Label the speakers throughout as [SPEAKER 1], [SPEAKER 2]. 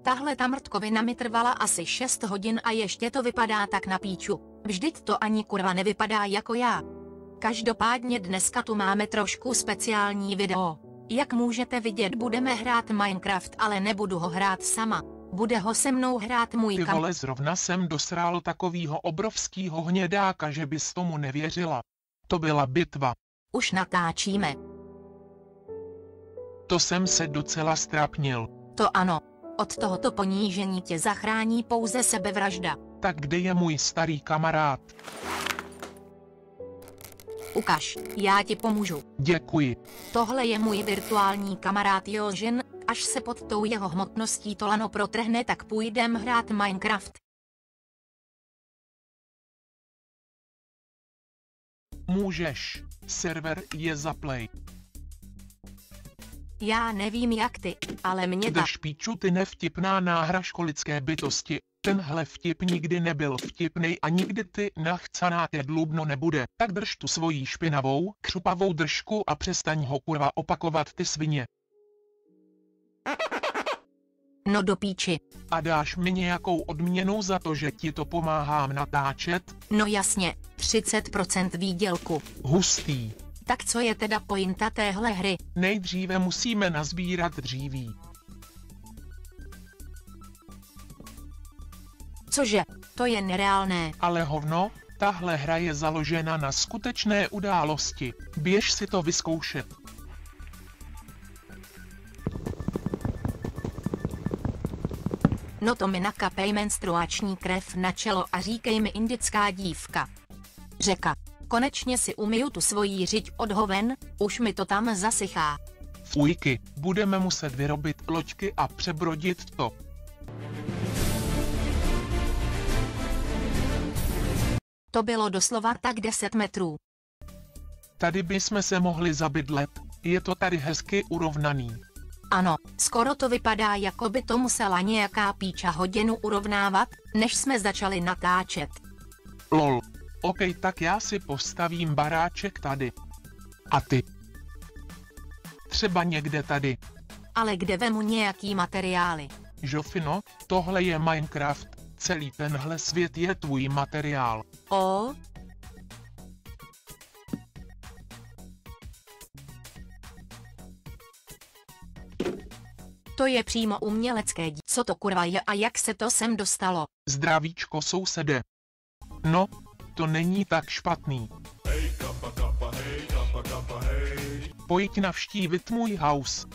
[SPEAKER 1] Tahle ta mrtkovina mi trvala asi 6 hodin a ještě to vypadá tak na píču. Vždyť to ani kurva nevypadá jako já. Každopádně dneska tu máme trošku speciální video. Jak můžete vidět, budeme hrát Minecraft, ale nebudu ho hrát sama. Bude ho se mnou hrát můj
[SPEAKER 2] Ty vole, zrovna jsem dosrál takovýho obrovskýho hnědáka, že bys tomu nevěřila. To byla bitva.
[SPEAKER 1] Už natáčíme.
[SPEAKER 2] To jsem se docela strapnil.
[SPEAKER 1] To ano. Od tohoto ponížení tě zachrání pouze sebevražda.
[SPEAKER 2] Tak kde je můj starý kamarád?
[SPEAKER 1] Ukaž, já ti pomůžu.
[SPEAKER 2] Děkuji.
[SPEAKER 1] Tohle je můj virtuální kamarád Jožin, až se pod tou jeho hmotností to lano protrhne, tak půjdem hrát Minecraft.
[SPEAKER 2] Můžeš, server je zaplej.
[SPEAKER 1] Já nevím jak ty, ale mě tak.
[SPEAKER 2] Drž píču, ty nevtipná náhra školické bytosti. Tenhle vtip nikdy nebyl vtipnej a nikdy ty nachcaná kedlubno nebude. Tak drž tu svojí špinavou, křupavou držku a přestaň ho kurva opakovat, ty svině.
[SPEAKER 1] No do píči.
[SPEAKER 2] A dáš mi nějakou odměnu za to, že ti to pomáhám natáčet?
[SPEAKER 1] No jasně, 30% výdělku.
[SPEAKER 2] Hustý.
[SPEAKER 1] Tak co je teda pointa téhle hry?
[SPEAKER 2] Nejdříve musíme nazbírat dříví.
[SPEAKER 1] Cože? To je nereálné.
[SPEAKER 2] Ale hovno, tahle hra je založena na skutečné události. Běž si to vyzkoušet.
[SPEAKER 1] No to mi nakapej menstruační krev na čelo a říkej mi indická dívka. Řeka. Konečně si umyju tu svojí řiď od hoven, už mi to tam zasychá.
[SPEAKER 2] Fujky, budeme muset vyrobit loďky a přebrodit to.
[SPEAKER 1] To bylo doslova tak 10 metrů.
[SPEAKER 2] Tady bychom se mohli zabydlet, je to tady hezky urovnaný.
[SPEAKER 1] Ano, skoro to vypadá, jako by to musela nějaká píča hodinu urovnávat, než jsme začali natáčet.
[SPEAKER 2] Lol. OK, tak já si postavím baráček tady. A ty? Třeba někde tady.
[SPEAKER 1] Ale kde vemu nějaký materiály?
[SPEAKER 2] Žofino, tohle je Minecraft, celý tenhle svět je tvůj materiál.
[SPEAKER 1] O. To je přímo umělecké dí. Co to kurva je a jak se to sem dostalo?
[SPEAKER 2] Zdravíčko sousede. No, to není tak špatný. Pojď navštívit můj house.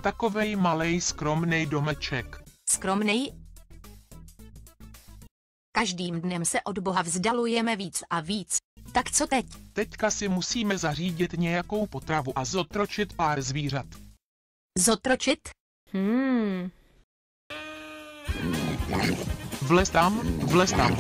[SPEAKER 2] Takovej malej skromnej domeček.
[SPEAKER 1] Skromnej? Každým dnem se od Boha vzdalujeme víc a víc. Tak co teď?
[SPEAKER 2] Teďka si musíme zařídit nějakou potravu a zotročit pár zvířat.
[SPEAKER 1] Zotročit?
[SPEAKER 2] Vlez tam, vlez tam.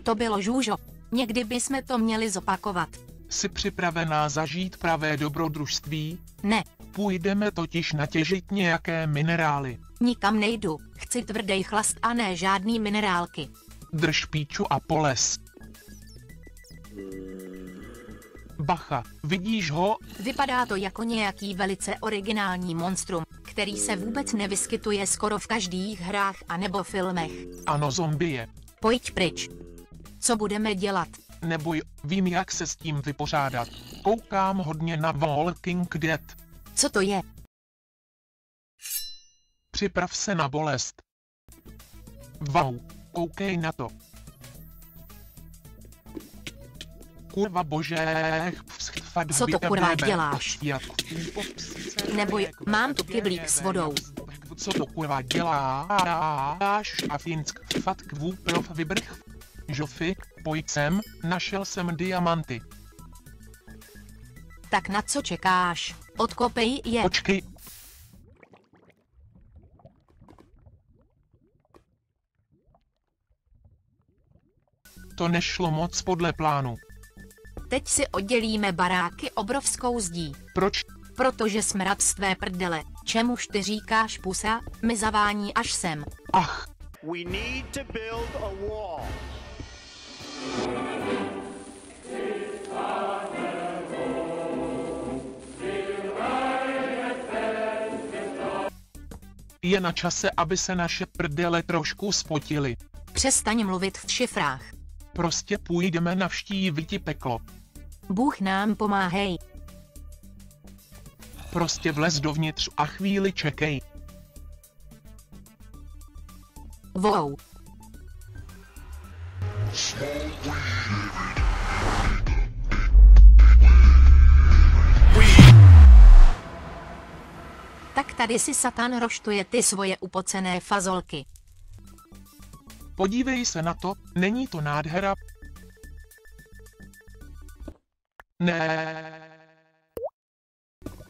[SPEAKER 1] To bylo žůžo. Někdy bychom to měli zopakovat.
[SPEAKER 2] Jsi připravená zažít pravé dobrodružství?
[SPEAKER 1] Ne.
[SPEAKER 2] Půjdeme totiž natěžit nějaké minerály.
[SPEAKER 1] Nikam nejdu, chci tvrdý chlast a ne žádný minerálky.
[SPEAKER 2] Drž píču a polez. Bacha, vidíš ho?
[SPEAKER 1] Vypadá to jako nějaký velice originální monstrum, který se vůbec nevyskytuje skoro v každých hrách anebo filmech.
[SPEAKER 2] Ano, zombie.
[SPEAKER 1] Pojď pryč. Co budeme dělat?
[SPEAKER 2] Neboj, vím, jak se s tím vypořádat. Koukám hodně na Walking Dead.
[SPEAKER 1] Co to je?
[SPEAKER 2] Připrav se na bolest. Wow, koukej na to. Kurva bože,
[SPEAKER 1] co to kurva děláš? Neboj, mám tu kyblík s vodou.
[SPEAKER 2] Co to kurva děláš? A finsk fatkvu prof vybrch. Žofy, pojď sem, našel jsem diamanty.
[SPEAKER 1] Tak na co čekáš? Odkopej je.
[SPEAKER 2] Počkej. To nešlo moc podle plánu.
[SPEAKER 1] Teď si oddělíme baráky obrovskou zdí.
[SPEAKER 2] Proč?
[SPEAKER 1] Protože smrad z tvé prdele. Čemuž ty říkáš pusa, mi zavání až sem.
[SPEAKER 2] Ach,
[SPEAKER 3] We need to build a wall.
[SPEAKER 2] Je na čase, aby se naše prdele trošku spotily.
[SPEAKER 1] Přestaň mluvit v šifrách.
[SPEAKER 2] Prostě půjdeme navštívit peklo.
[SPEAKER 1] Bůh nám pomáhej.
[SPEAKER 2] Prostě vlez dovnitř a chvíli čekej.
[SPEAKER 1] Wow. Tak tady si Satan roštuje ty svoje upocené fazolky.
[SPEAKER 2] Podívej se na to, není to nádhera? Ne.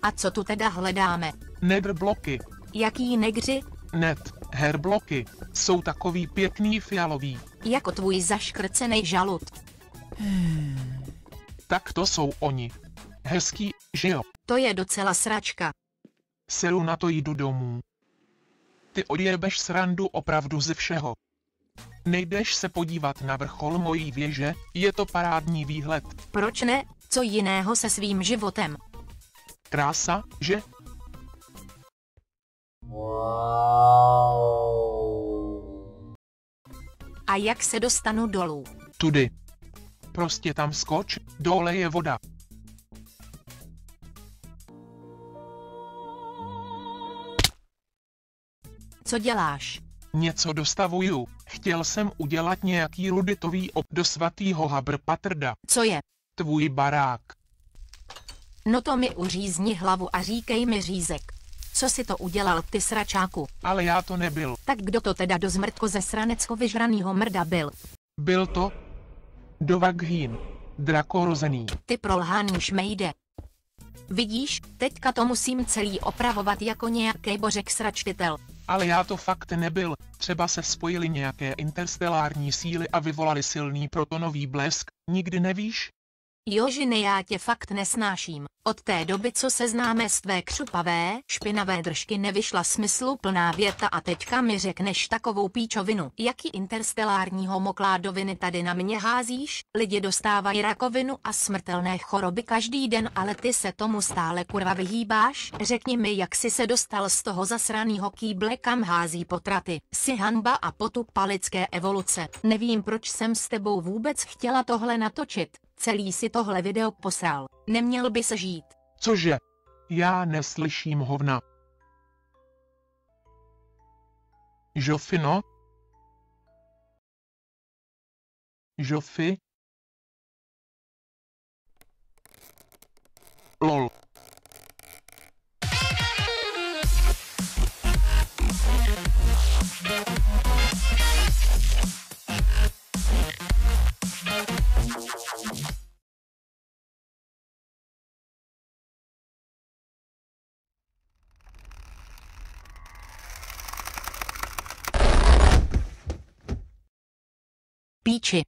[SPEAKER 1] A co tu teda hledáme?
[SPEAKER 2] Nether-bloky.
[SPEAKER 1] Jaký negři?
[SPEAKER 2] Herbloky. Jsou takový pěkný fialový.
[SPEAKER 1] Jako tvůj zaškrcenej žalud.
[SPEAKER 2] Tak to jsou oni. Hezký, že jo?
[SPEAKER 1] To je docela sračka.
[SPEAKER 2] Seru na to jdu domů. Ty odjebeš srandu opravdu ze všeho. Nejdeš se podívat na vrchol mojí věže, je to parádní výhled.
[SPEAKER 1] Proč ne? Co jiného se svým životem?
[SPEAKER 2] Krása, že?
[SPEAKER 1] A jak se dostanu dolů?
[SPEAKER 2] Tudy. Prostě tam skoč, dole je voda.
[SPEAKER 1] Co děláš?
[SPEAKER 2] Něco dostavuju. Chtěl jsem udělat nějaký ruditový do svatýho Habr-Patrda.
[SPEAKER 1] Co je?
[SPEAKER 2] Tvůj barák.
[SPEAKER 1] No to mi uřízni hlavu a říkej mi řízek. Co si to udělal ty sračáku?
[SPEAKER 2] Ale já to nebyl.
[SPEAKER 1] Tak kdo to teda do zmrtko ze sranecko vyžranýho mrda byl?
[SPEAKER 2] Byl to Dovahgín, drakorozený.
[SPEAKER 1] Ty prolhaný šmejde. Vidíš, teďka to musím celý opravovat jako nějaký božek sračtitel.
[SPEAKER 2] Ale já to fakt nebyl, třeba se spojily nějaké interstelární síly a vyvolali silný protonový blesk, nikdy nevíš?
[SPEAKER 1] Jožine, já tě fakt nesnáším. Od té doby, co se známe z tvé křupavé, špinavé držky, nevyšla smysluplná věta a teďka mi řekneš takovou píčovinu. Jaký interstelární homokládoviny tady na mě házíš? Lidi dostávají rakovinu a smrtelné choroby každý den, ale ty se tomu stále kurva vyhýbáš? Řekni mi, jak jsi se dostal z toho zasranýho kýble, kam hází potraty. Jsi hanba a potupa lidské evoluce. Nevím, proč jsem s tebou vůbec chtěla tohle natočit. Celý si tohle video posral. Neměl by se žít.
[SPEAKER 2] Cože? Já neslyším hovna. Žofino? Žofi? Lol.
[SPEAKER 1] Píči.